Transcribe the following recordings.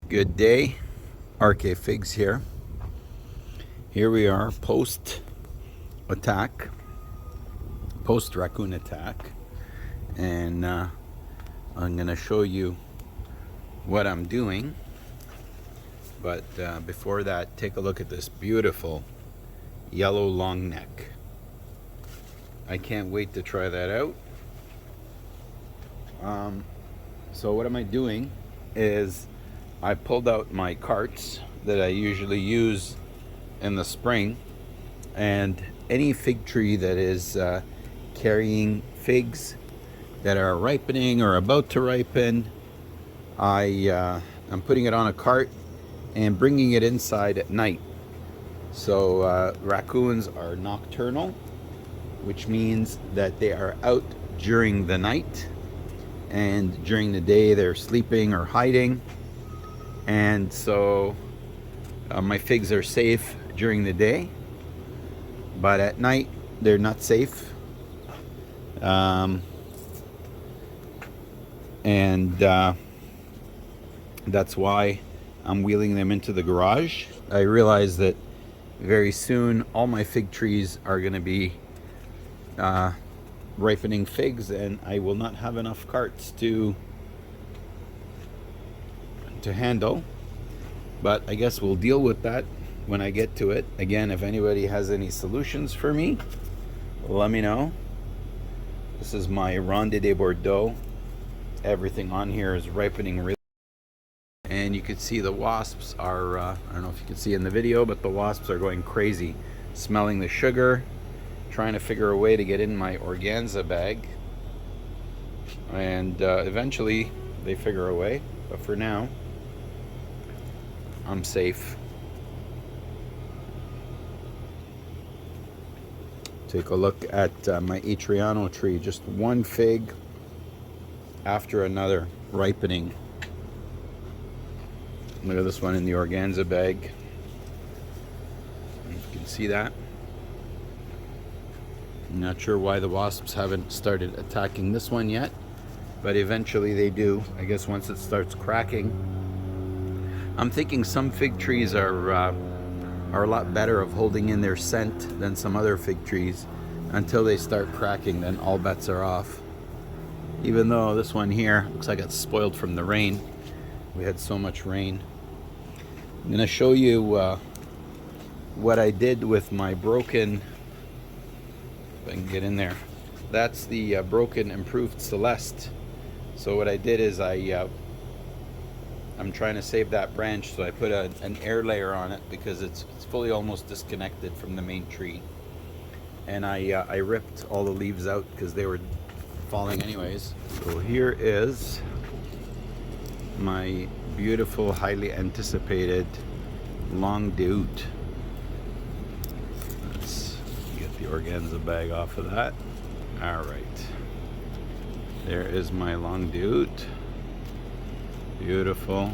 Good day, RK Figs here. Here we are post raccoon attack, and I'm gonna show you what I'm doing. But before that, take a look at this beautiful yellow long neck. I can't wait to try that out. So what am I doing is I pulled out my carts that I usually use in the spring, and any fig tree that is carrying figs that are ripening or about to ripen, I'm putting it on a cart and bringing it inside at night. So raccoons are nocturnal, which means that they are out during the night, and during the day they're sleeping or hiding. And so my figs are safe during the day, but at night they're not safe. That's why I'm wheeling them into the garage. I realize that very soon all my fig trees are going to be ripening figs, and I will not have enough carts to handle. But I guess we'll deal with that when I get to it. Again, if anybody has any solutions for me, let me know. This is my Ronde de Bordeaux. Everything on here is ripening really. And you can see the wasps are, I don't know if you can see in the video, but the wasps are going crazy, smelling the sugar, trying to figure a way to get in my organza bag. And eventually they figure a way, but for now, I'm safe. Take a look at my Atriano tree. Just one fig after another ripening. Look at this one in the organza bag. You can see that. I'm not sure why the wasps haven't started attacking this one yet, but eventually they do. I guess once it starts cracking. I'm thinking some fig trees are a lot better of holding in their scent than some other fig trees. Until they start cracking, then all bets are off. Even though this one here looks like it's spoiled from the rain. We had so much rain. I'm gonna show you what I did with my broken, if I can get in there. That's the broken improved Celeste. So what I did is I'm trying to save that branch, so I put an air layer on it because it's fully almost disconnected from the main tree. And I ripped all the leaves out because they were falling anyways. So here is my beautiful, highly anticipated long dute. Let's get the organza bag off of that. All right, there is my long dute. Beautiful.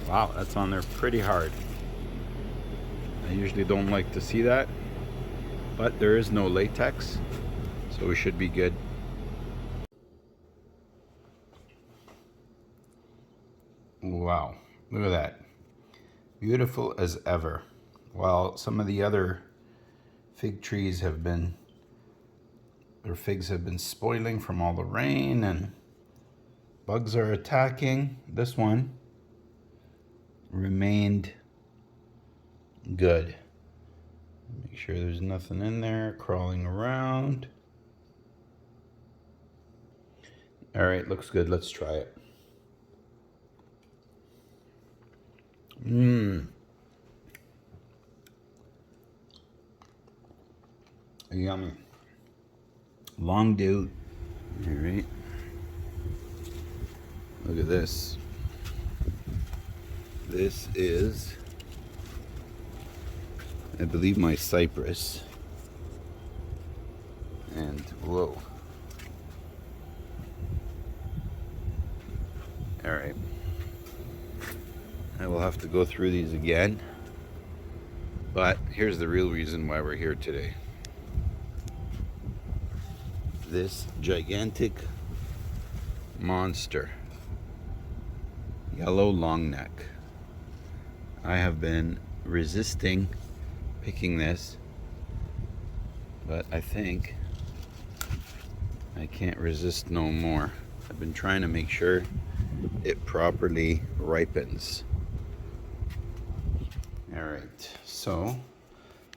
Wow, that's on there pretty hard. I usually don't like to see that, but there is no latex, so we should be good. Wow, look at that. Beautiful as ever. While some of the other fig trees have been, their figs have been spoiling from all the rain and bugs are attacking, this one remained good. Make sure there's nothing in there crawling around. All right, looks good. Let's try it. Yummy. Long dute. All right. Look at this. This is, I believe, my cypress. And whoa. All right. I will have to go through these again. But here's the real reason why we're here today. This gigantic monster Yellow long neck. I have been resisting picking this, but I think I can't resist no more. I've been trying to make sure it properly ripens. Alright, so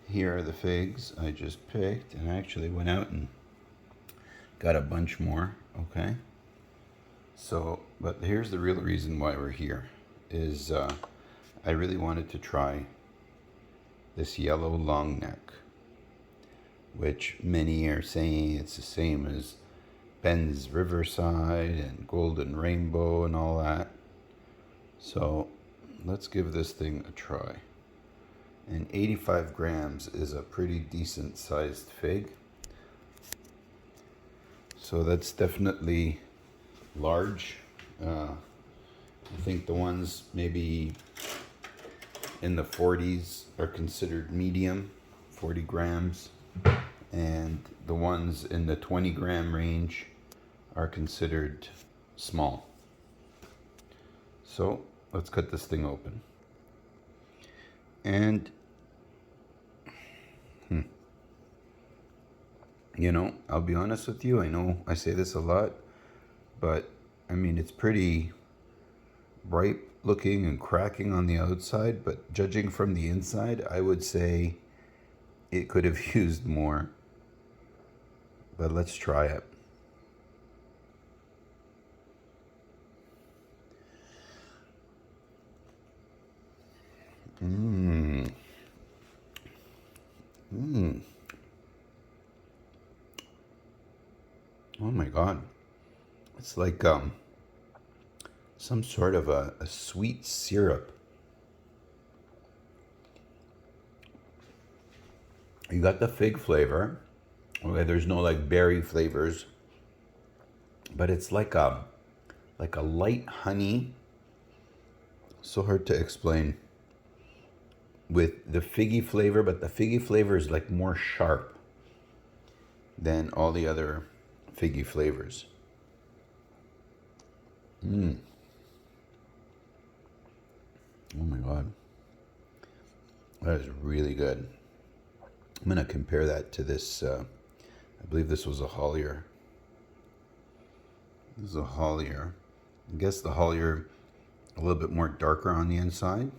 here are the figs I just picked, and I actually went out and got a bunch more, okay? So, but here's the real reason why we're here, is I really wanted to try this yellow long neck, which many are saying it's the same as Ben's Riverside and Golden Rainbow and all that. So let's give this thing a try. And 85 grams is a pretty decent sized fig. So that's definitely large. I think the ones maybe in the 40s are considered medium, 40 grams. And the ones in the 20 gram range are considered small. So let's cut this thing open. And you know, I'll be honest with you, I know I say this a lot, but I mean, it's pretty ripe looking and cracking on the outside, but judging from the inside, I would say it could have used more. But let's try it. Oh my God. It's like some sort of a sweet syrup. You got the fig flavor. Okay, there's no like berry flavors, but it's like a light honey. So hard to explain. With the figgy flavor, but the figgy flavor is like more sharp than all the other figgy flavors. Oh my God. That is really good. I'm going to compare that to this, I believe this was a Hollier. This is a Hollier. I guess the Hollier a little bit more darker on the inside.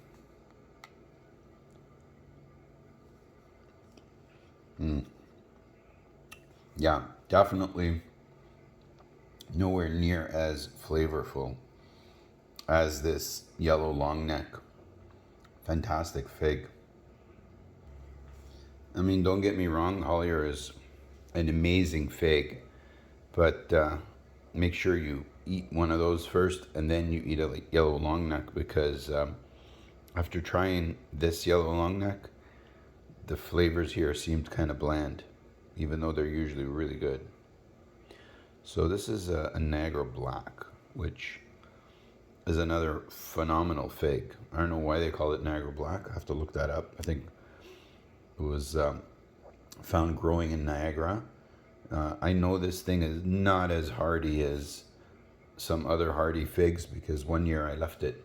Yeah, definitely nowhere near as flavorful as this yellow long neck. Fantastic fig. I mean, don't get me wrong, Hollier is an amazing fig, but make sure you eat one of those first and then you eat a yellow long neck, because after trying this yellow long neck, the flavors here seemed kind of bland, even though they're usually really good. So this is a Niagara Black, which is another phenomenal fig. I don't know why they call it Niagara Black. I have to look that up. I think it was found growing in Niagara. I know this thing is not as hardy as some other hardy figs, because one year I left it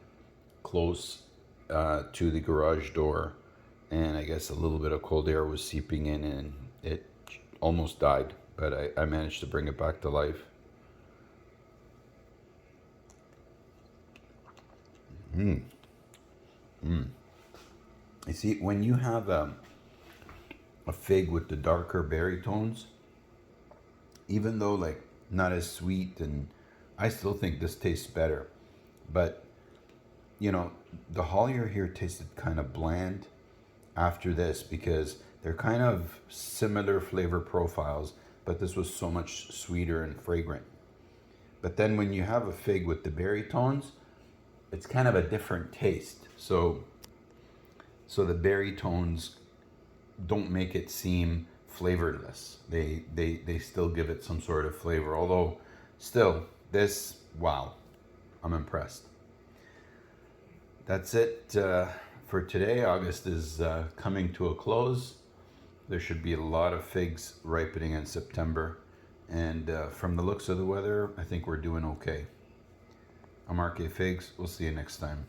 close to the garage door, and I guess a little bit of cold air was seeping in and it almost died, but I managed to bring it back to life. You see, when you have a fig with the darker berry tones, even though like not as sweet, and I still think this tastes better, but you know, the Hollier here tasted kind of bland after this, because they're kind of similar flavor profiles, but this was so much sweeter and fragrant. But then when you have a fig with the berry tones, it's kind of a different taste. So the berry tones don't make it seem flavorless. They still give it some sort of flavor, although still this, wow, I'm impressed. That's it for today. August is coming to a close. There should be a lot of figs ripening in September, and from the looks of the weather, I think we're doing okay. I'm RK Figs. We'll see you next time.